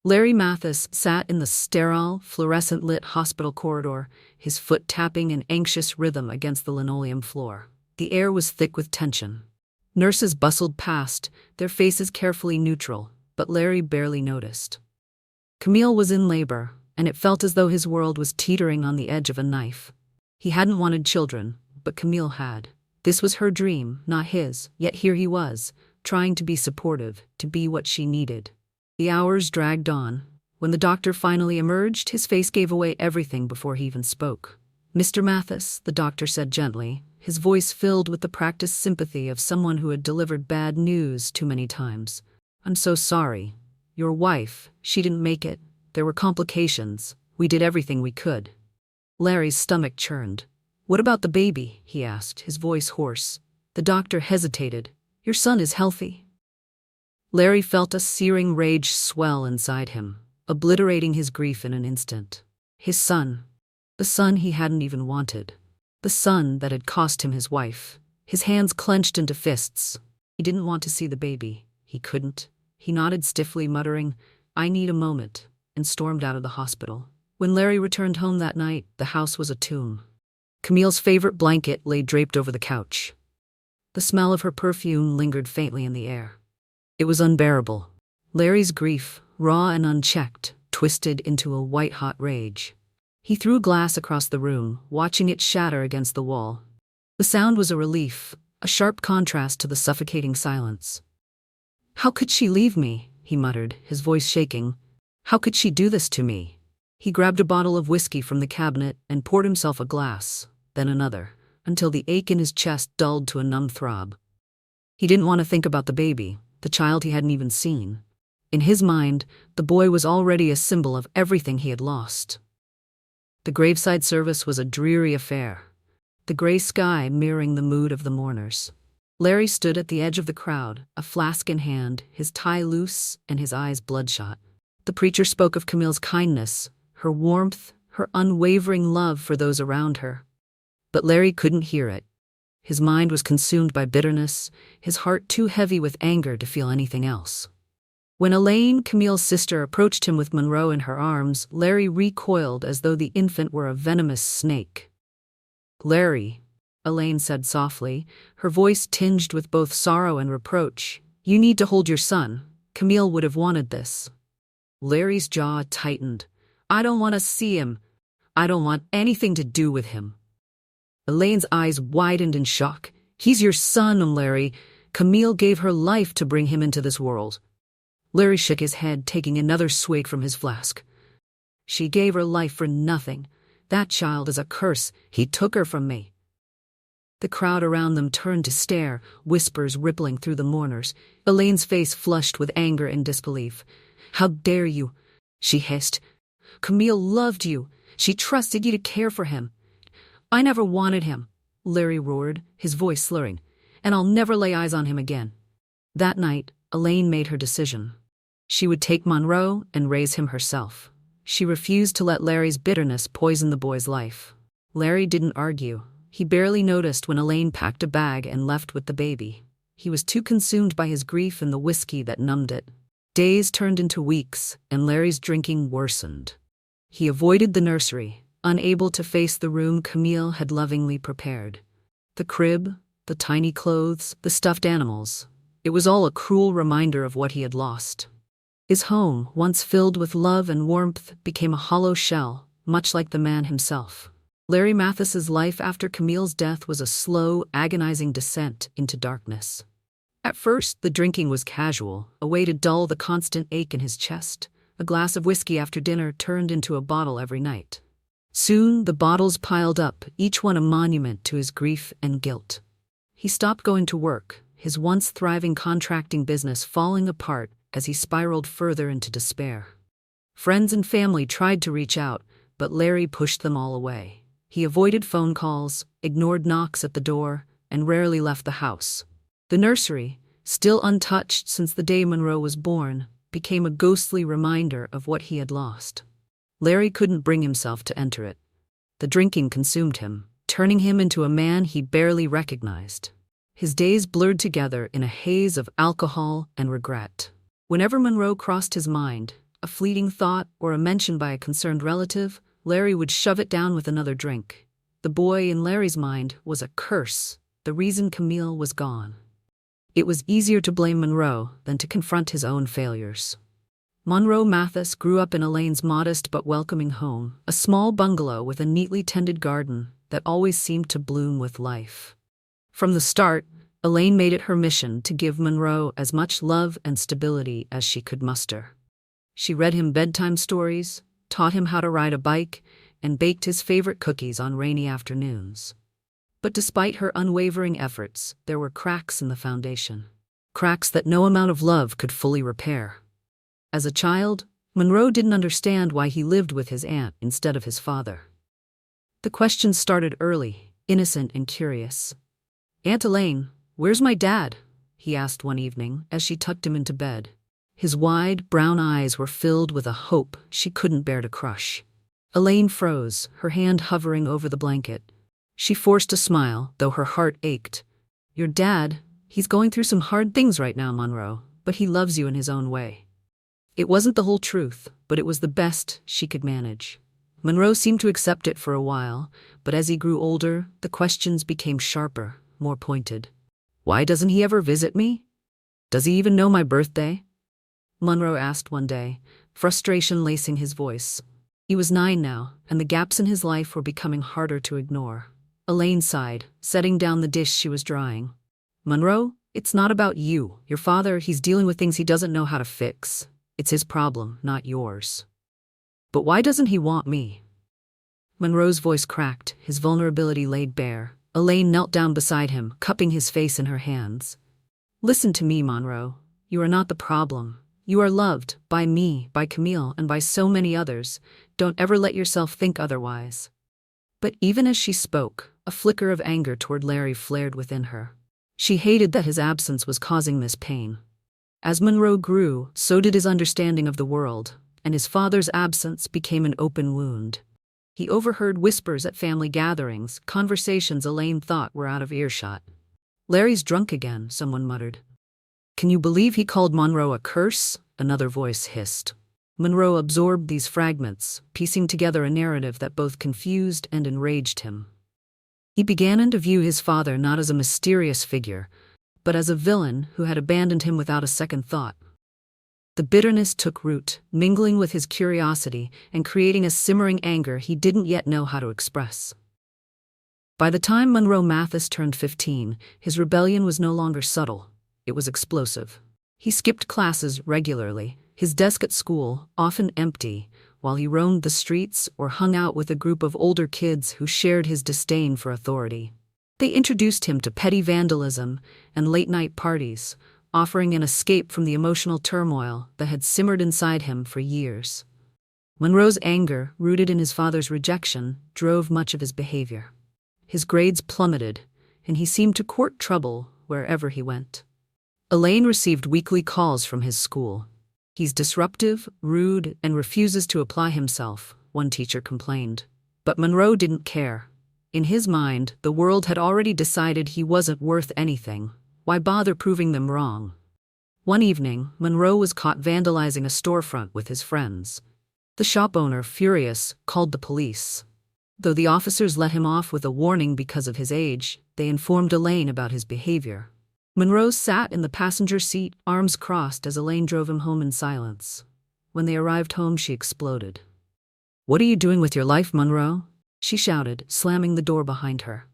Larry Mathis sat in the sterile, fluorescent-lit hospital corridor, his foot tapping in anxious rhythm against the linoleum floor. The air was thick with tension. Nurses bustled past, their faces carefully neutral, but Larry barely noticed. Camille was in labor, and it felt as though his world was teetering on the edge of a knife. He hadn't wanted children, but Camille had. This was her dream, not his, yet here he was, trying to be supportive, to be what she needed. The hours dragged on. When the doctor finally emerged, his face gave away everything before he even spoke. "Mr. Mathis," the doctor said gently, his voice filled with the practiced sympathy of someone who had delivered bad news too many times. "I'm so sorry. Your wife, she didn't make it. There were complications. We did everything we could." Larry's stomach churned. "What about the baby?" he asked, his voice hoarse. The doctor hesitated. "Your son is healthy." Larry felt a searing rage swell inside him, obliterating his grief in an instant. His son. The son he hadn't even wanted. The son that had cost him his wife. His hands clenched into fists. He didn't want to see the baby. He couldn't. He nodded stiffly, muttering, "I need a moment," and stormed out of the hospital. When Larry returned home that night, the house was a tomb. Camille's favorite blanket lay draped over the couch. The smell of her perfume lingered faintly in the air. It was unbearable. Larry's grief, raw and unchecked, twisted into a white-hot rage. He threw glass across the room, watching it shatter against the wall. The sound was a relief, a sharp contrast to the suffocating silence. "How could she leave me?" he muttered, his voice shaking. "How could she do this to me?" He grabbed a bottle of whiskey from the cabinet and poured himself a glass, then another, until the ache in his chest dulled to a numb throb. He didn't want to think about the baby, the child he hadn't even seen. In his mind, the boy was already a symbol of everything he had lost. The graveside service was a dreary affair, the gray sky mirroring the mood of the mourners. Larry stood at the edge of the crowd, a flask in hand, his tie loose and his eyes bloodshot. The preacher spoke of Camille's kindness, her warmth, her unwavering love for those around her. But Larry couldn't hear it. His mind was consumed by bitterness, his heart too heavy with anger to feel anything else. When Elaine, Camille's sister, approached him with Monroe in her arms, Larry recoiled as though the infant were a venomous snake. "Larry," Elaine said softly, her voice tinged with both sorrow and reproach, "you need to hold your son. Camille would have wanted this." Larry's jaw tightened. "I don't want to see him. I don't want anything to do with him." Elaine's eyes widened in shock. "He's your son, Larry. Camille gave her life to bring him into this world." Larry shook his head, taking another swig from his flask. "She gave her life for nothing. That child is a curse. He took her from me." The crowd around them turned to stare, whispers rippling through the mourners. Elaine's face flushed with anger and disbelief. "How dare you?" she hissed. "Camille loved you. She trusted you to care for him." "I never wanted him," Larry roared, his voice slurring, "and I'll never lay eyes on him again." That night, Elaine made her decision. She would take Monroe and raise him herself. She refused to let Larry's bitterness poison the boy's life. Larry didn't argue. He barely noticed when Elaine packed a bag and left with the baby. He was too consumed by his grief and the whiskey that numbed it. Days turned into weeks, and Larry's drinking worsened. He avoided the nursery, unable to face the room Camille had lovingly prepared. The crib, the tiny clothes, the stuffed animals. It was all a cruel reminder of what he had lost. His home, once filled with love and warmth, became a hollow shell, much like the man himself. Larry Mathis's life after Camille's death was a slow, agonizing descent into darkness. At first, the drinking was casual, a way to dull the constant ache in his chest. A glass of whiskey after dinner turned into a bottle every night. Soon, the bottles piled up, each one a monument to his grief and guilt. He stopped going to work, his once thriving contracting business falling apart as he spiraled further into despair. Friends and family tried to reach out, but Larry pushed them all away. He avoided phone calls, ignored knocks at the door, and rarely left the house. The nursery, still untouched since the day Monroe was born, became a ghostly reminder of what he had lost. Larry couldn't bring himself to enter it. The drinking consumed him, turning him into a man he barely recognized. His days blurred together in a haze of alcohol and regret. Whenever Monroe crossed his mind, A fleeting thought or a mention by a concerned relative, Larry would shove it down with another drink. The boy in Larry's mind was a curse, the reason Camille was gone. It was easier to blame Monroe than to confront his own failures. Monroe Mathis grew up in Elaine's modest but welcoming home, a small bungalow with a neatly tended garden that always seemed to bloom with life. From the start, Elaine made it her mission to give Monroe as much love and stability as she could muster. She read him bedtime stories, taught him how to ride a bike, and baked his favorite cookies on rainy afternoons. But despite her unwavering efforts, there were cracks in the foundation. Cracks that no amount of love could fully repair. As a child, Monroe didn't understand why he lived with his aunt instead of his father. The questions started early, innocent and curious. "Aunt Elaine, where's my dad?" he asked one evening as she tucked him into bed. His wide, brown eyes were filled with a hope she couldn't bear to crush. Elaine froze, her hand hovering over the blanket. She forced a smile, though her heart ached. "Your dad, he's going through some hard things right now, Monroe, but he loves you in his own way." It wasn't the whole truth, but it was the best she could manage. Monroe seemed to accept it for a while, but as he grew older, the questions became sharper, more pointed. "Why doesn't he ever visit me? Does he even know my birthday?" Monroe asked one day, frustration lacing his voice. He was 9 now, and the gaps in his life were becoming harder to ignore. Elaine sighed, setting down the dish she was drying. "Monroe, it's not about you. Your father, he's dealing with things he doesn't know how to fix. It's his problem, not yours." "But why doesn't he want me?" Monroe's voice cracked, his vulnerability laid bare. Elaine knelt down beside him, cupping his face in her hands. "Listen to me, Monroe. You are not the problem. You are loved, by me, by Camille, and by so many others. Don't ever let yourself think otherwise." But even as she spoke, a flicker of anger toward Larry flared within her. She hated that his absence was causing this pain. As Monroe grew, so did his understanding of the world, and his father's absence became an open wound. He overheard whispers at family gatherings, conversations Elaine thought were out of earshot. "Larry's drunk again," someone muttered. "Can you believe he called Monroe a curse?" another voice hissed. Monroe absorbed these fragments, piecing together a narrative that both confused and enraged him. He began to view his father not as a mysterious figure, but as a villain who had abandoned him without a second thought. The bitterness took root, mingling with his curiosity and creating a simmering anger he didn't yet know how to express. By the time Monroe Mathis turned 15, his rebellion was no longer subtle. It was explosive. He skipped classes regularly, his desk at school often empty, while he roamed the streets or hung out with a group of older kids who shared his disdain for authority. They introduced him to petty vandalism and late-night parties, offering an escape from the emotional turmoil that had simmered inside him for years. Monroe's anger, rooted in his father's rejection, drove much of his behavior. His grades plummeted, and he seemed to court trouble wherever he went. Elaine received weekly calls from his school. "He's disruptive, rude, and refuses to apply himself," one teacher complained. But Monroe didn't care. In his mind, the world had already decided he wasn't worth anything. Why bother proving them wrong? One evening, Monroe was caught vandalizing a storefront with his friends. The shop owner, furious, called the police. Though the officers let him off with a warning because of his age, they informed Elaine about his behavior. Monroe sat in the passenger seat, arms crossed as Elaine drove him home in silence. When they arrived home, she exploded. "What are you doing with your life, Monroe?" she shouted, slamming the door behind her.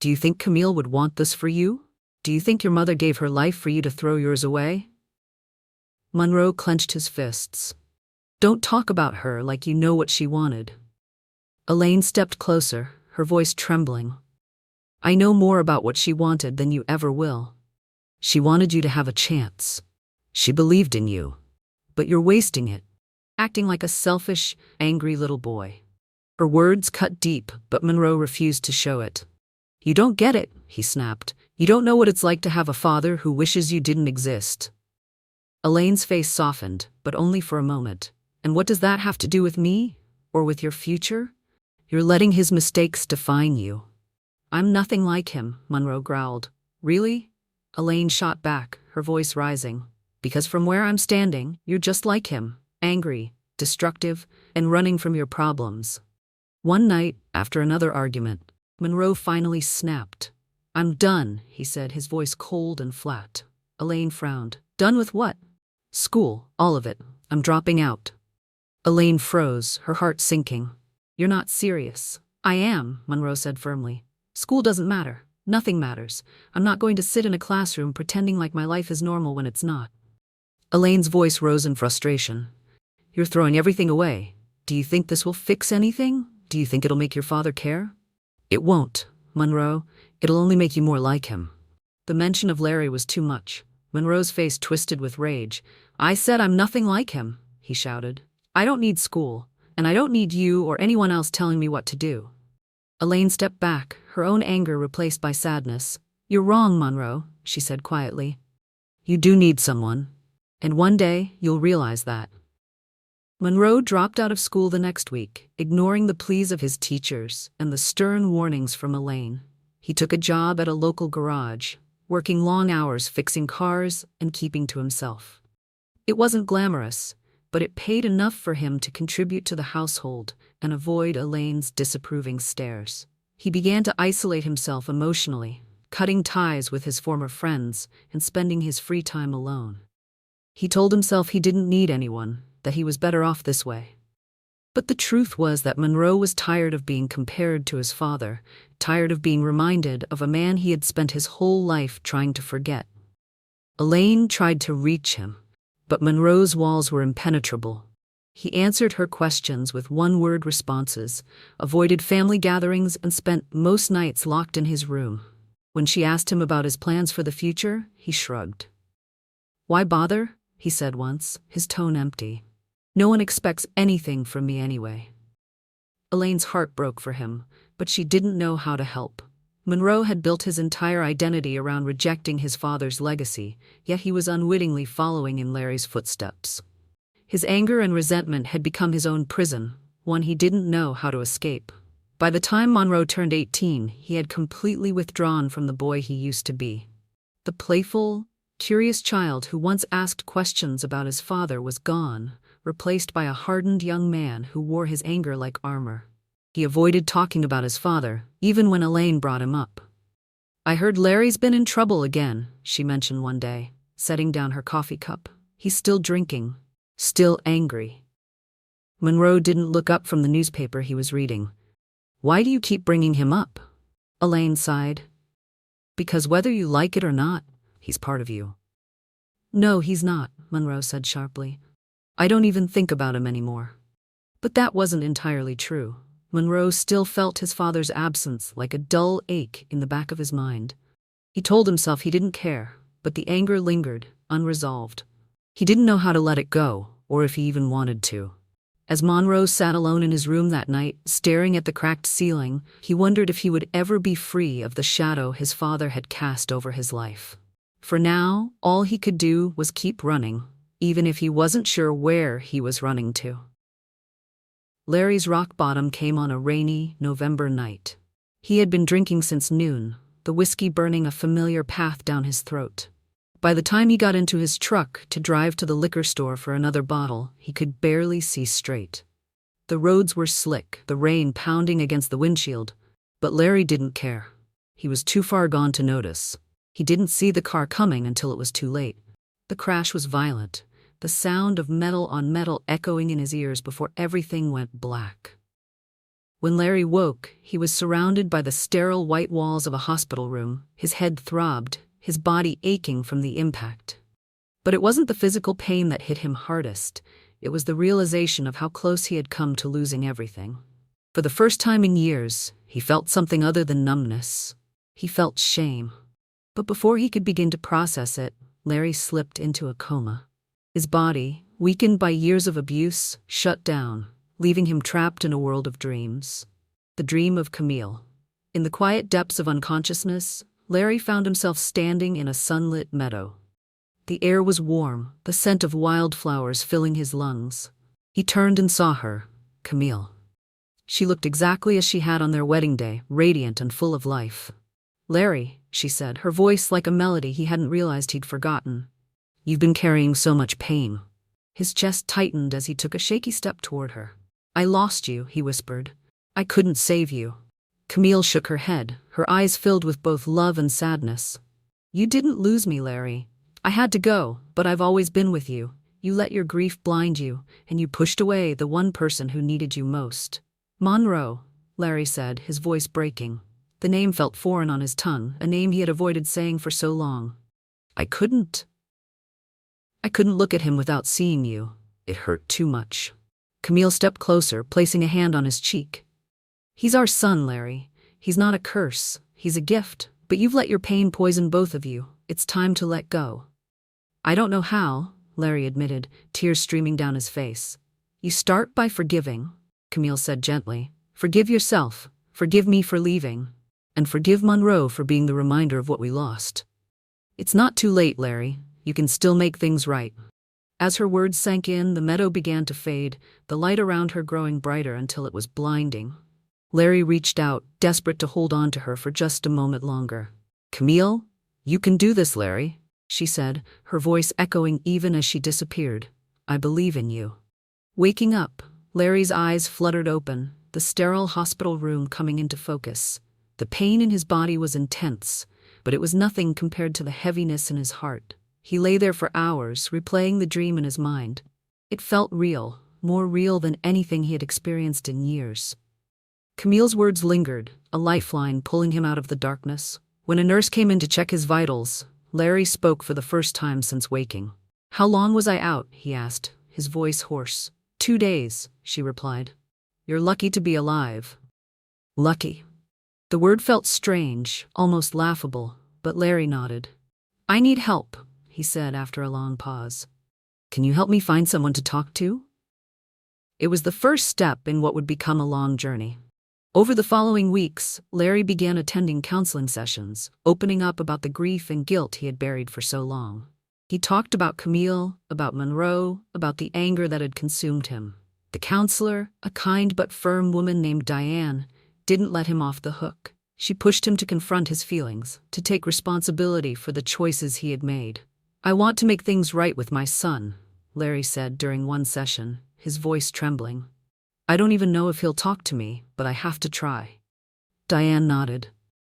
"Do you think Camille would want this for you? Do you think your mother gave her life for you to throw yours away?" Monroe clenched his fists. "Don't talk about her like you know what she wanted." Elaine stepped closer, her voice trembling. "I know more about what she wanted than you ever will. She wanted you to have a chance. She believed in you. But you're wasting it, acting like a selfish, angry little boy." Her words cut deep, but Monroe refused to show it. "You don't get it," he snapped. "You don't know what it's like to have a father who wishes you didn't exist." Elaine's face softened, but only for a moment. "And what does that have to do with me? Or with your future? You're letting his mistakes define you." "I'm nothing like him," Monroe growled. "Really?" Elaine shot back, her voice rising. "Because from where I'm standing, you're just like him. angry, destructive, and running from your problems. One night, after another argument, Monroe finally snapped. "I'm done," he said, his voice cold and flat. Elaine frowned. "Done with what?" "School, all of it. I'm dropping out." Elaine froze, her heart sinking. "You're not serious." "I am," Monroe said firmly. "School doesn't matter. Nothing matters. I'm not going to sit in a classroom pretending like my life is normal when it's not." Elaine's voice rose in frustration. "You're throwing everything away. Do you think this will fix anything? Do you think it'll make your father care?" "It won't, Monroe. It'll only make you more like him." The mention of Larry was too much. Monroe's face twisted with rage. "I said I'm nothing like him," he shouted. "I don't need school, and I don't need you or anyone else telling me what to do." Elaine stepped back, her own anger replaced by sadness. "You're wrong, Monroe," she said quietly. "You do need someone, and one day you'll realize that." Monroe dropped out of school the next week, ignoring the pleas of his teachers and the stern warnings from Elaine. He took a job at a local garage, working long hours fixing cars and keeping to himself. It wasn't glamorous, but it paid enough for him to contribute to the household and avoid Elaine's disapproving stares. He began to isolate himself emotionally, cutting ties with his former friends and spending his free time alone. He told himself he didn't need anyone, that he was better off this way. But the truth was that Monroe was tired of being compared to his father, tired of being reminded of a man he had spent his whole life trying to forget. Elaine tried to reach him, but Monroe's walls were impenetrable. He answered her questions with one-word responses, avoided family gatherings, and spent most nights locked in his room. When she asked him about his plans for the future, he shrugged. "Why bother?" he said once, his tone empty. "No one expects anything from me anyway." Elaine's heart broke for him, but she didn't know how to help. Monroe had built his entire identity around rejecting his father's legacy, yet he was unwittingly following in Larry's footsteps. His anger and resentment had become his own prison, one he didn't know how to escape. By the time Monroe turned 18, he had completely withdrawn from the boy he used to be. The playful, curious child who once asked questions about his father was gone, replaced by a hardened young man who wore his anger like armor. He avoided talking about his father, even when Elaine brought him up. "I heard Larry's been in trouble again," she mentioned one day, setting down her coffee cup. "He's still drinking, still angry." Monroe didn't look up from the newspaper he was reading. "Why do you keep bringing him up?" Elaine sighed. "Because whether you like it or not, he's part of you." "No, he's not," Monroe said sharply. "I don't even think about him anymore." But that wasn't entirely true. Monroe still felt his father's absence like a dull ache in the back of his mind. He told himself he didn't care, but the anger lingered, unresolved. He didn't know how to let it go, or if he even wanted to. As Monroe sat alone in his room that night, staring at the cracked ceiling, he wondered if he would ever be free of the shadow his father had cast over his life. For now, all he could do was keep running, even if he wasn't sure where he was running to. Larry's rock bottom came on a rainy November night. He had been drinking since noon, the whiskey burning a familiar path down his throat. By the time he got into his truck to drive to the liquor store for another bottle, he could barely see straight. The roads were slick, the rain pounding against the windshield, but Larry didn't care. He was too far gone to notice. He didn't see the car coming until it was too late. The crash was violent, the sound of metal on metal echoing in his ears before everything went black. When Larry woke, he was surrounded by the sterile white walls of a hospital room. His head throbbed, his body aching from the impact. But it wasn't the physical pain that hit him hardest. It was the realization of how close he had come to losing everything. For the first time in years, he felt something other than numbness. He felt shame. But before he could begin to process it, Larry slipped into a coma. His body, weakened by years of abuse, shut down, leaving him trapped in a world of dreams. The dream of Camille. In the quiet depths of unconsciousness, Larry found himself standing in a sunlit meadow. The air was warm, the scent of wildflowers filling his lungs. He turned and saw her, Camille. She looked exactly as she had on their wedding day, radiant and full of life. "Larry," she said, her voice like a melody he hadn't realized he'd forgotten. "You've been carrying so much pain." His chest tightened as he took a shaky step toward her. "I lost you," he whispered. "I couldn't save you." Camille shook her head, her eyes filled with both love and sadness. "You didn't lose me, Larry. I had to go, but I've always been with you. You let your grief blind you, and you pushed away the one person who needed you most." "Monroe," Larry said, his voice breaking. The name felt foreign on his tongue, a name he had avoided saying for so long. I couldn't look at him without seeing you. It hurt too much." Camille stepped closer, placing a hand on his cheek. "He's our son, Larry. He's not a curse. He's a gift. But you've let your pain poison both of you. It's time to let go." "I don't know how," Larry admitted, tears streaming down his face. "You start by forgiving," Camille said gently. "Forgive yourself. Forgive me for leaving. And forgive Monroe for being the reminder of what we lost. It's not too late, Larry. You can still make things right." As her words sank in, the meadow began to fade, the light around her growing brighter until it was blinding. Larry reached out, desperate to hold on to her for just a moment longer. "Camille, you can do this, Larry," she said, her voice echoing even as she disappeared. "I believe in you." Waking up, Larry's eyes fluttered open, the sterile hospital room coming into focus. The pain in his body was intense, but it was nothing compared to the heaviness in his heart. He lay there for hours, replaying the dream in his mind. It felt real, more real than anything he had experienced in years. Camille's words lingered, a lifeline pulling him out of the darkness. When a nurse came in to check his vitals, Larry spoke for the first time since waking. "How long was I out?" he asked, his voice hoarse. 2 days, she replied. "You're lucky to be alive." Lucky. The word felt strange, almost laughable, but Larry nodded. "I need help," he said after a long pause. "Can you help me find someone to talk to?" It was the first step in what would become a long journey. Over the following weeks, Larry began attending counseling sessions, opening up about the grief and guilt he had buried for so long. He talked about Camille, about Monroe, about the anger that had consumed him. The counselor, a kind but firm woman named Diane, didn't let him off the hook. She pushed him to confront his feelings, to take responsibility for the choices he had made. "I want to make things right with my son," Larry said during one session, his voice trembling. "I don't even know if he'll talk to me, but I have to try." Diane nodded.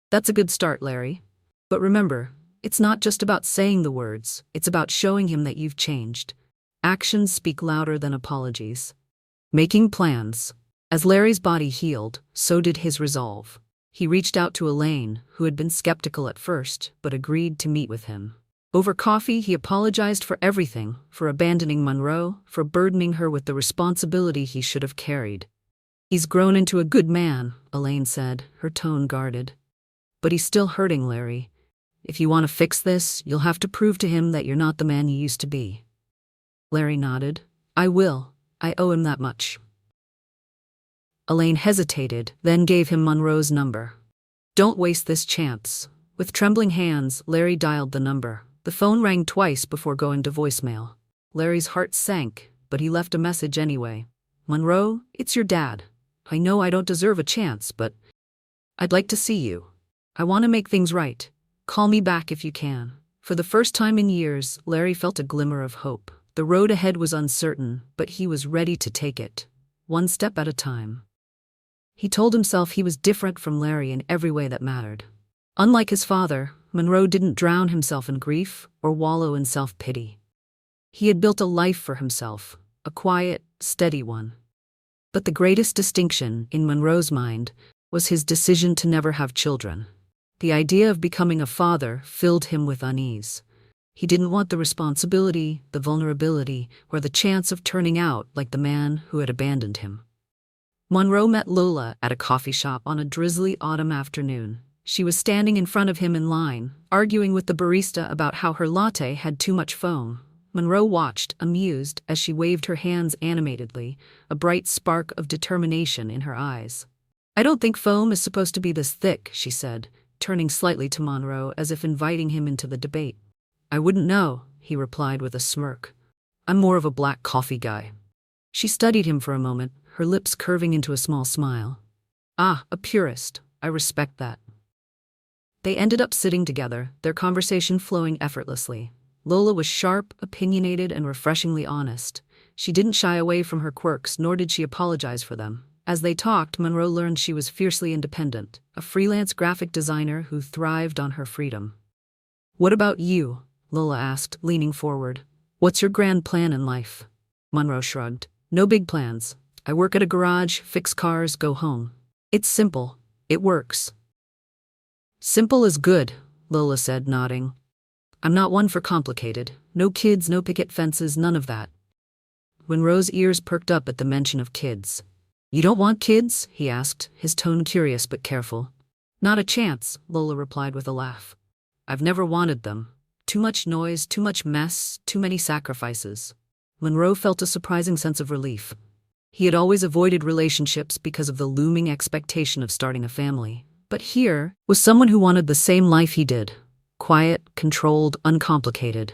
"That's a good start, Larry. But remember, it's not just about saying the words, it's about showing him that you've changed. Actions speak louder than apologies." Making plans. As Larry's body healed, so did his resolve. He reached out to Elaine, who had been skeptical at first, but agreed to meet with him. Over coffee, he apologized for everything, for abandoning Monroe, for burdening her with the responsibility he should have carried. "He's grown into a good man," Elaine said, her tone guarded. "But he's still hurting, Larry. If you want to fix this, you'll have to prove to him that you're not the man you used to be." Larry nodded. "I will. I owe him that much." Elaine hesitated, then gave him Monroe's number. "Don't waste this chance." With trembling hands, Larry dialed the number. The phone rang twice before going to voicemail. Larry's heart sank, but he left a message anyway. "Monroe, it's your dad. I know I don't deserve a chance, but I'd like to see you. I want to make things right. Call me back if you can." For the first time in years, Larry felt a glimmer of hope. The road ahead was uncertain, but he was ready to take it, one step at a time. He told himself he was different from Larry in every way that mattered. Unlike his father, Monroe didn't drown himself in grief or wallow in self-pity. He had built a life for himself, a quiet, steady one. But the greatest distinction, in Monroe's mind, was his decision to never have children. The idea of becoming a father filled him with unease. He didn't want the responsibility, the vulnerability, or the chance of turning out like the man who had abandoned him. Monroe met Lola at a coffee shop on a drizzly autumn afternoon. She was standing in front of him in line, arguing with the barista about how her latte had too much foam. Monroe watched, amused, as she waved her hands animatedly, a bright spark of determination in her eyes. "I don't think foam is supposed to be this thick," she said, turning slightly to Monroe as if inviting him into the debate. "I wouldn't know," he replied with a smirk. "I'm more of a black coffee guy." She studied him for a moment, her lips curving into a small smile. "Ah, a purist. I respect that." They ended up sitting together, their conversation flowing effortlessly. Lola was sharp, opinionated, and refreshingly honest. She didn't shy away from her quirks, nor did she apologize for them. As they talked, Monroe learned she was fiercely independent, a freelance graphic designer who thrived on her freedom. "What about you?" Lola asked, leaning forward. "What's your grand plan in life?" Monroe shrugged. "No big plans. I work at a garage, fix cars, go home. It's simple. It works." "Simple is good," Lola said, nodding. "I'm not one for complicated. No kids, no picket fences, none of that." Monroe's ears perked up at the mention of kids. "You don't want kids?" he asked, his tone curious but careful. "Not a chance," Lola replied with a laugh. "I've never wanted them. Too much noise, too much mess, too many sacrifices." Monroe felt a surprising sense of relief. He had always avoided relationships because of the looming expectation of starting a family. But here was someone who wanted the same life he did. Quiet, controlled, uncomplicated.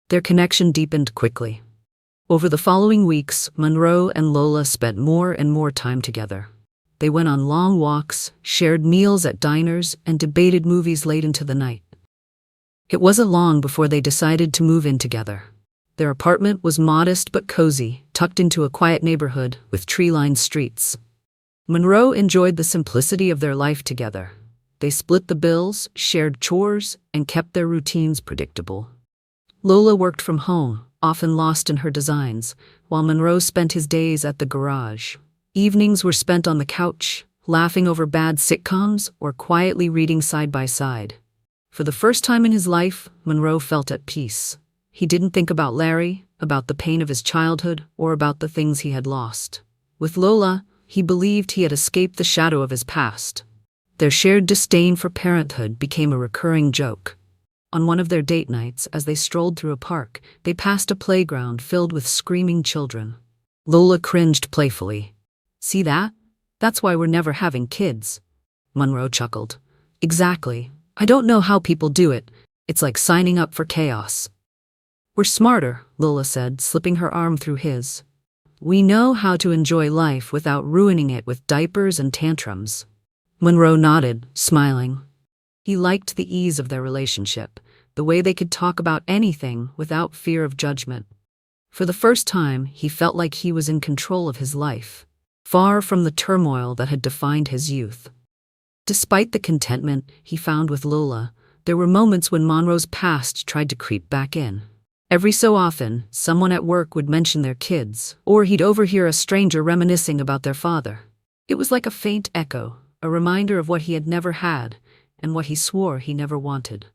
Their connection deepened quickly. Over the following weeks, Monroe and Lola spent more and more time together. They went on long walks, shared meals at diners, and debated movies late into the night. It wasn't long before they decided to move in together. Their apartment was modest but cozy, tucked into a quiet neighborhood with tree-lined streets. Monroe enjoyed the simplicity of their life together. They split the bills, shared chores, and kept their routines predictable. Lola worked from home, often lost in her designs, while Monroe spent his days at the garage. Evenings were spent on the couch, laughing over bad sitcoms or quietly reading side by side. For the first time in his life, Monroe felt at peace. He didn't think about Larry, about the pain of his childhood, or about the things he had lost. With Lola, he believed he had escaped the shadow of his past. Their shared disdain for parenthood became a recurring joke. On one of their date nights, as they strolled through a park, they passed a playground filled with screaming children. Lola cringed playfully. "See that? That's why we're never having kids." Monroe chuckled. "Exactly. I don't know how people do it. It's like signing up for chaos." "We're smarter," Lola said, slipping her arm through his. "We know how to enjoy life without ruining it with diapers and tantrums." Monroe nodded, smiling. He liked the ease of their relationship, the way they could talk about anything without fear of judgment. For the first time, he felt like he was in control of his life, far from the turmoil that had defined his youth. Despite the contentment he found with Lola, there were moments when Monroe's past tried to creep back in. Every so often, someone at work would mention their kids, or he'd overhear a stranger reminiscing about their father. It was like a faint echo, a reminder of what he had never had, and what he swore he never wanted.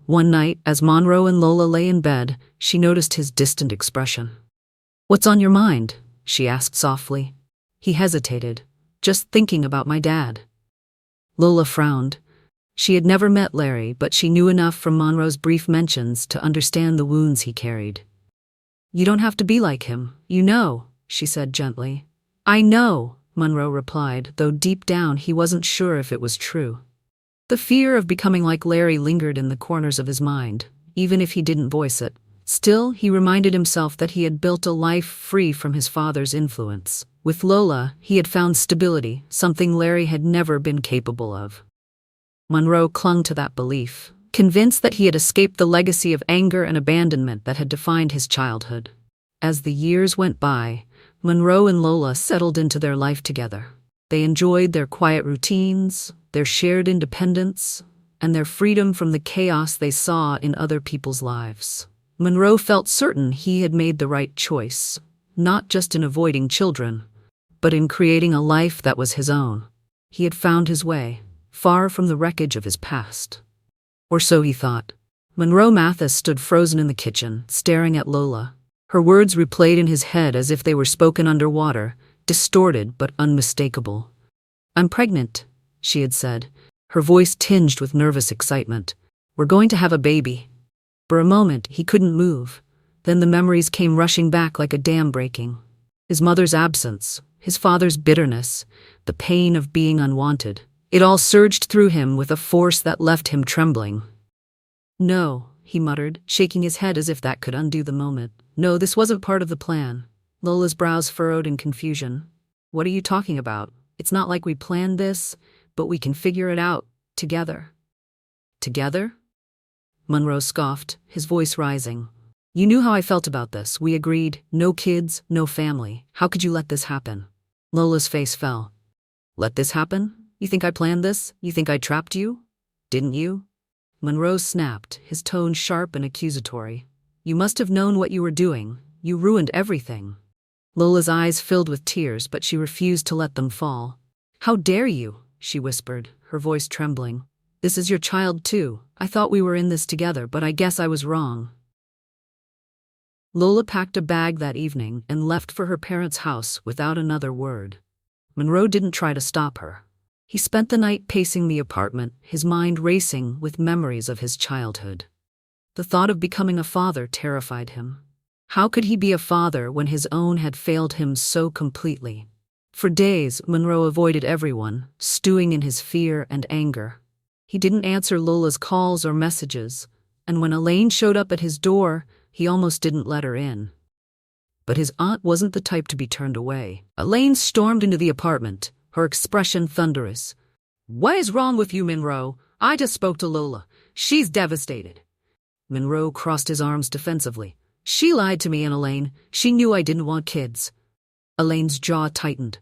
One night, as Monroe and Lola lay in bed, she noticed his distant expression. "What's on your mind?" she asked softly. He hesitated. "Just thinking about my dad." Lola frowned. She had never met Larry, but she knew enough from Monroe's brief mentions to understand the wounds he carried. "You don't have to be like him, you know," she said gently. "I know," Monroe replied, though deep down he wasn't sure if it was true. The fear of becoming like Larry lingered in the corners of his mind, even if he didn't voice it. Still, he reminded himself that he had built a life free from his father's influence. With Lola, he had found stability, something Larry had never been capable of. Monroe clung to that belief, convinced that he had escaped the legacy of anger and abandonment that had defined his childhood. As the years went by, Monroe and Lola settled into their life together. They enjoyed their quiet routines, their shared independence, and their freedom from the chaos they saw in other people's lives. Monroe felt certain he had made the right choice, not just in avoiding children, but in creating a life that was his own. He had found his way, far from the wreckage of his past. Or so he thought. Monroe Mathis stood frozen in the kitchen, staring at Lola. Her words replayed in his head as if they were spoken underwater, distorted but unmistakable. "I'm pregnant," she had said, her voice tinged with nervous excitement. "We're going to have a baby." For a moment, he couldn't move. Then the memories came rushing back like a dam breaking. His mother's absence, his father's bitterness, the pain of being unwanted. It all surged through him with a force that left him trembling. "No," he muttered, shaking his head as if that could undo the moment. "No, this wasn't part of the plan." Lola's brows furrowed in confusion. "What are you talking about? It's not like we planned this, but we can figure it out, together." "Together?" Monroe scoffed, his voice rising. You knew how I felt about this. We agreed, no kids, no family. How could you let this happen? Lola's face fell. Let this happen? You think I planned this? You think I trapped you? Didn't you? Monroe snapped, his tone sharp and accusatory. You must have known what you were doing. You ruined everything. Lola's eyes filled with tears, but she refused to let them fall. How dare you? She whispered, her voice trembling. This is your child too. I thought we were in this together, but I guess I was wrong. Lola packed a bag that evening and left for her parents' house without another word. Monroe didn't try to stop her. He spent the night pacing the apartment, his mind racing with memories of his childhood. The thought of becoming a father terrified him. How could he be a father when his own had failed him so completely? For days, Monroe avoided everyone, stewing in his fear and anger. He didn't answer Lola's calls or messages, and when Elaine showed up at his door, he almost didn't let her in. But his aunt wasn't the type to be turned away. Elaine stormed into the apartment, her expression thunderous. What is wrong with you, Monroe? I just spoke to Lola. She's devastated. Monroe crossed his arms defensively. She lied to me and Elaine. She knew I didn't want kids. Elaine's jaw tightened.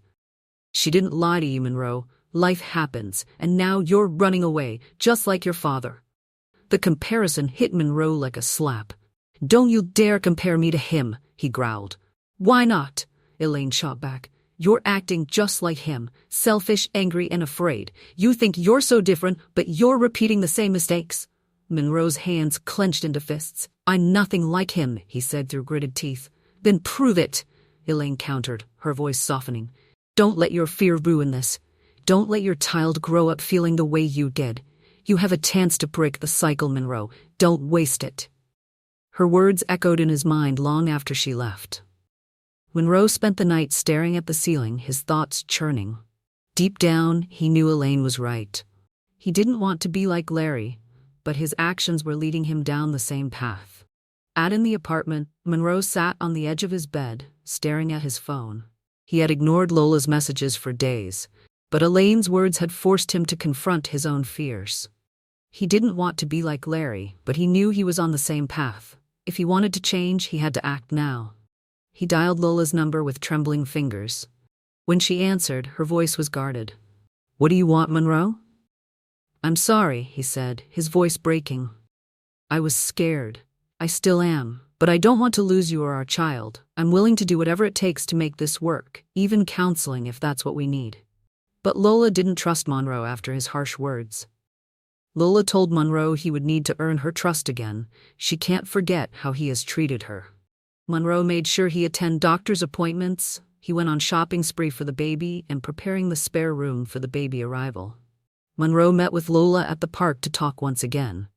She didn't lie to you, Monroe. Life happens, and now you're running away, just like your father. The comparison hit Monroe like a slap. Don't you dare compare me to him, he growled. Why not? Elaine shot back. You're acting just like him, selfish, angry, and afraid. You think you're so different, but you're repeating the same mistakes. Monroe's hands clenched into fists. I'm nothing like him, he said through gritted teeth. Then prove it, Elaine countered, her voice softening. Don't let your fear ruin this. Don't let your child grow up feeling the way you did. You have a chance to break the cycle, Monroe. Don't waste it. Her words echoed in his mind long after she left. Monroe spent the night staring at the ceiling, his thoughts churning. Deep down, he knew Elaine was right. He didn't want to be like Larry, but his actions were leading him down the same path. In the apartment, Monroe sat on the edge of his bed, staring at his phone. He had ignored Lola's messages for days, but Elaine's words had forced him to confront his own fears. He didn't want to be like Larry, but he knew he was on the same path. If he wanted to change, he had to act now. He dialed Lola's number with trembling fingers. When she answered, her voice was guarded. What do you want, Monroe? I'm sorry, he said, his voice breaking. I was scared. I still am, but I don't want to lose you or our child. I'm willing to do whatever it takes to make this work, even counseling if that's what we need. But Lola didn't trust Monroe after his harsh words. Lola told Monroe he would need to earn her trust again. She can't forget how he has treated her. Monroe made sure he attend doctor's appointments. He went on shopping spree for the baby and preparing the spare room for the baby arrival. Monroe met with Lola at the park to talk once again.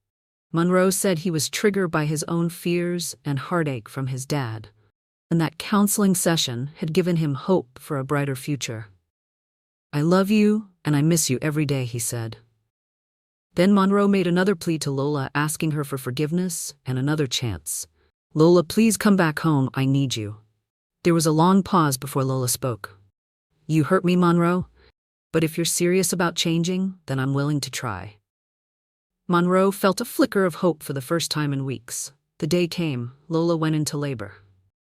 Monroe said he was triggered by his own fears and heartache from his dad, and that counseling session had given him hope for a brighter future. I love you, and I miss you every day, he said. Then Monroe made another plea to Lola, asking her for forgiveness and another chance. Lola, please come back home, I need you. There was a long pause before Lola spoke. You hurt me, Monroe, but if you're serious about changing, then I'm willing to try. Monroe felt a flicker of hope for the first time in weeks. The day came, Lola went into labor.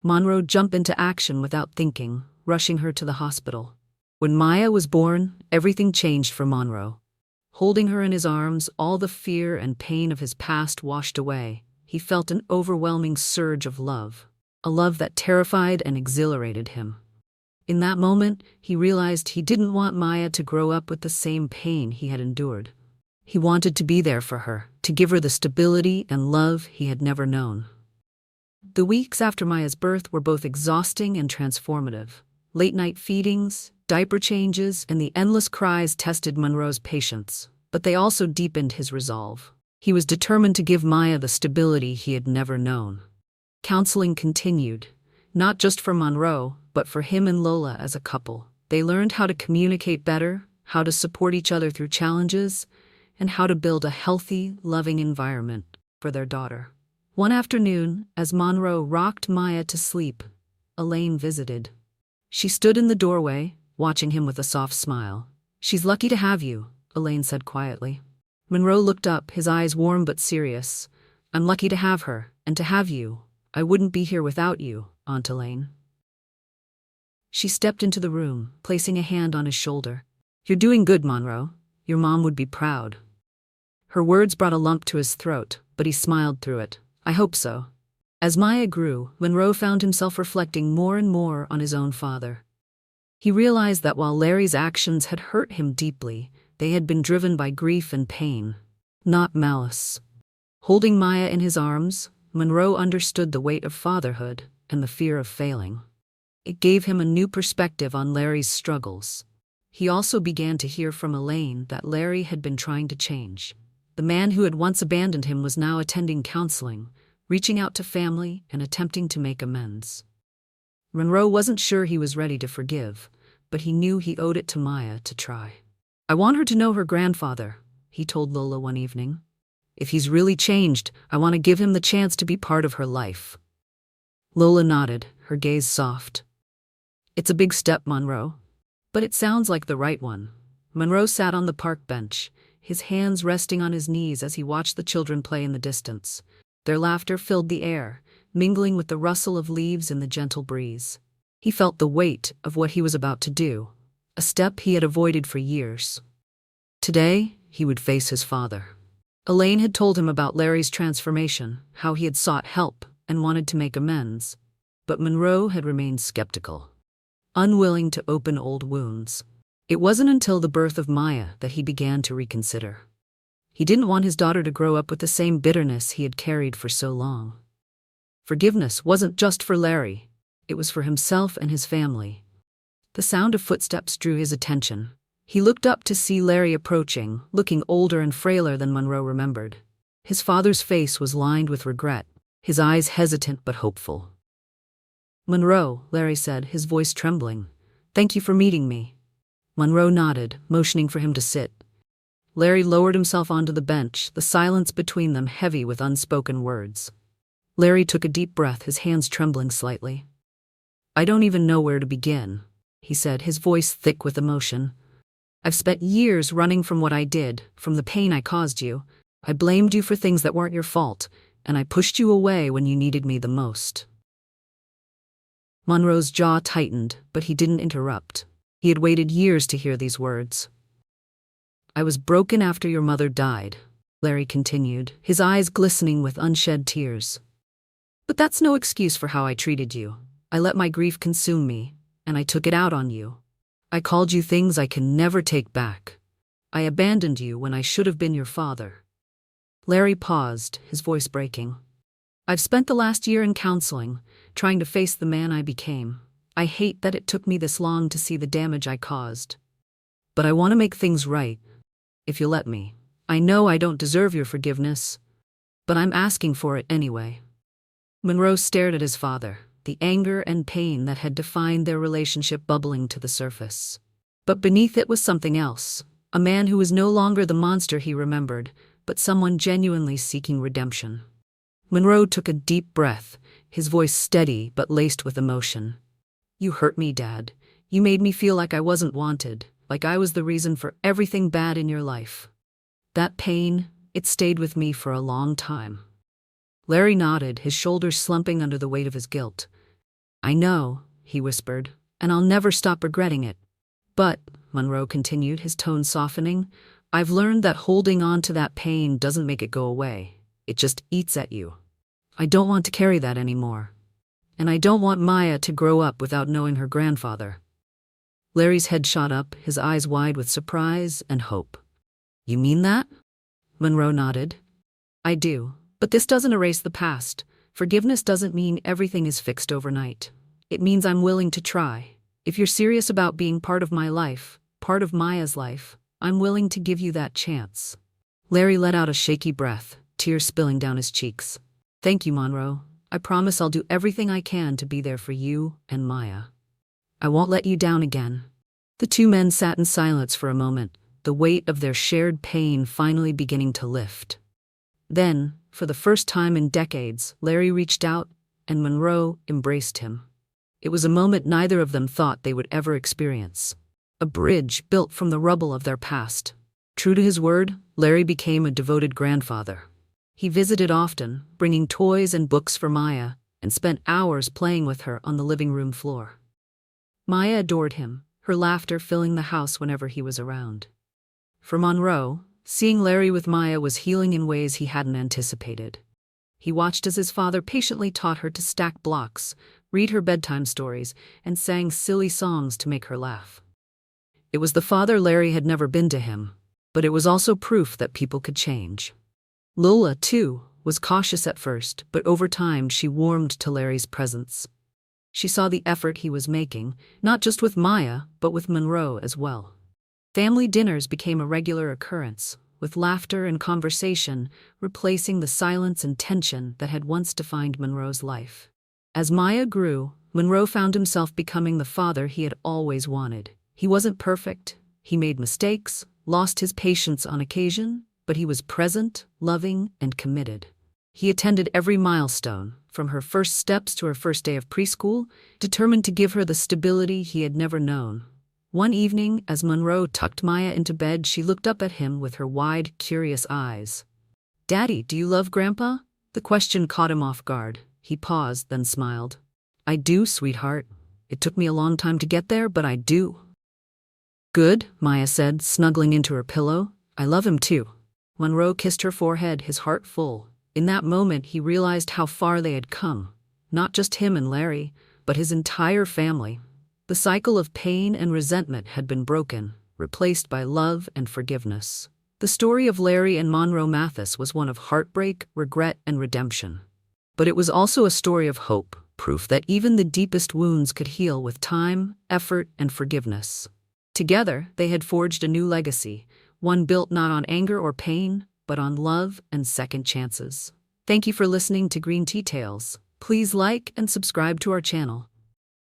Monroe jumped into action without thinking, rushing her to the hospital. When Maya was born, everything changed for Monroe. Holding her in his arms, all the fear and pain of his past washed away. He felt an overwhelming surge of love, a love that terrified and exhilarated him. In that moment, he realized he didn't want Maya to grow up with the same pain he had endured. He wanted to be there for her, to give her the stability and love he had never known. The weeks after Maya's birth were both exhausting and transformative. Late-night feedings, diaper changes, and the endless cries tested Monroe's patience, but they also deepened his resolve. He was determined to give Maya the stability he had never known. Counseling continued, not just for Monroe, but for him and Lola as a couple. They learned how to communicate better, how to support each other through challenges, and how to build a healthy, loving environment for their daughter. One afternoon, as Monroe rocked Maya to sleep, Elaine visited. She stood in the doorway, watching him with a soft smile. She's lucky to have you, Elaine said quietly. Monroe looked up, his eyes warm but serious. I'm lucky to have her, and to have you. I wouldn't be here without you, Aunt Elaine. She stepped into the room, placing a hand on his shoulder. You're doing good, Monroe. Your mom would be proud. Her words brought a lump to his throat, but he smiled through it. I hope so. As Maya grew, Monroe found himself reflecting more and more on his own father. He realized that while Larry's actions had hurt him deeply, they had been driven by grief and pain, not malice. Holding Maya in his arms, Monroe understood the weight of fatherhood and the fear of failing. It gave him a new perspective on Larry's struggles. He also began to hear from Elaine that Larry had been trying to change. The man who had once abandoned him was now attending counseling, reaching out to family and attempting to make amends. Monroe wasn't sure he was ready to forgive, but he knew he owed it to Maya to try. I want her to know her grandfather, he told Lola one evening. If he's really changed, I want to give him the chance to be part of her life. Lola nodded, her gaze soft. It's a big step, Monroe. But it sounds like the right one. Monroe sat on the park bench, his hands resting on his knees as he watched the children play in the distance. Their laughter filled the air, mingling with the rustle of leaves in the gentle breeze. He felt the weight of what he was about to do, a step he had avoided for years. Today, he would face his father. Elaine had told him about Larry's transformation, how he had sought help and wanted to make amends, but Monroe had remained skeptical, unwilling to open old wounds. It wasn't until the birth of Maya that he began to reconsider. He didn't want his daughter to grow up with the same bitterness he had carried for so long. Forgiveness wasn't just for Larry, it was for himself and his family. The sound of footsteps drew his attention. He looked up to see Larry approaching, looking older and frailer than Monroe remembered. His father's face was lined with regret, his eyes hesitant but hopeful. Monroe, Larry said, his voice trembling. Thank you for meeting me. Monroe nodded, motioning for him to sit. Larry lowered himself onto the bench, the silence between them heavy with unspoken words. Larry took a deep breath, his hands trembling slightly. I don't even know where to begin, he said, his voice thick with emotion. I've spent years running from what I did, from the pain I caused you. I blamed you for things that weren't your fault, and I pushed you away when you needed me the most. Monroe's jaw tightened, but he didn't interrupt. He had waited years to hear these words. I was broken after your mother died, Larry continued, his eyes glistening with unshed tears. But that's no excuse for how I treated you. I let my grief consume me, and I took it out on you. I called you things I can never take back. I abandoned you when I should have been your father. Larry paused, his voice breaking. I've spent the last year in counseling, trying to face the man I became. I hate that it took me this long to see the damage I caused. But I want to make things right, if you'll let me. I know I don't deserve your forgiveness, but I'm asking for it anyway. Monroe stared at his father, the anger and pain that had defined their relationship bubbling to the surface. But beneath it was something else, a man who was no longer the monster he remembered, but someone genuinely seeking redemption. Monroe took a deep breath, his voice steady but laced with emotion. You hurt me, Dad. You made me feel like I wasn't wanted, like I was the reason for everything bad in your life. That pain, it stayed with me for a long time. Larry nodded, his shoulders slumping under the weight of his guilt. I know, he whispered, and I'll never stop regretting it. But, Monroe continued, his tone softening, I've learned that holding on to that pain doesn't make it go away. It just eats at you. I don't want to carry that anymore. And I don't want Maya to grow up without knowing her grandfather. Larry's head shot up, his eyes wide with surprise and hope. You mean that? Monroe nodded. I do, but this doesn't erase the past. Forgiveness doesn't mean everything is fixed overnight. It means I'm willing to try. If you're serious about being part of my life, part of Maya's life, I'm willing to give you that chance. Larry let out a shaky breath, tears spilling down his cheeks. Thank you, Monroe. I promise I'll do everything I can to be there for you and Maya. I won't let you down again. The two men sat in silence for a moment, the weight of their shared pain finally beginning to lift. Then, for the first time in decades, Larry reached out, and Monroe embraced him. It was a moment neither of them thought they would ever experience. A bridge built from the rubble of their past. True to his word, Larry became a devoted grandfather. He visited often, bringing toys and books for Maya, and spent hours playing with her on the living room floor. Maya adored him, her laughter filling the house whenever he was around. For Monroe, seeing Larry with Maya was healing in ways he hadn't anticipated. He watched as his father patiently taught her to stack blocks, read her bedtime stories, and sang silly songs to make her laugh. It was the father Larry had never been to him, but it was also proof that people could change. Lola, too, was cautious at first, but over time she warmed to Larry's presence. She saw the effort he was making, not just with Maya, but with Monroe as well. Family dinners became a regular occurrence, with laughter and conversation replacing the silence and tension that had once defined Monroe's life. As Maya grew, Monroe found himself becoming the father he had always wanted. He wasn't perfect, he made mistakes, lost his patience on occasion, but he was present, loving, and committed. He attended every milestone, from her first steps to her first day of preschool, determined to give her the stability he had never known. One evening, as Monroe tucked Maya into bed, she looked up at him with her wide, curious eyes. "Daddy, do you love Grandpa?" The question caught him off guard. He paused, then smiled. "I do, sweetheart. It took me a long time to get there, but I do." "Good," Maya said, snuggling into her pillow. "I love him too." Monroe kissed her forehead, his heart full. In that moment, he realized how far they had come. Not just him and Larry, but his entire family. The cycle of pain and resentment had been broken, replaced by love and forgiveness. The story of Larry and Monroe Mathis was one of heartbreak, regret, and redemption. But it was also a story of hope, proof that even the deepest wounds could heal with time, effort, and forgiveness. Together, they had forged a new legacy, one built not on anger or pain, but on love and second chances. Thank you for listening to Green Tea Tales. Please like and subscribe to our channel.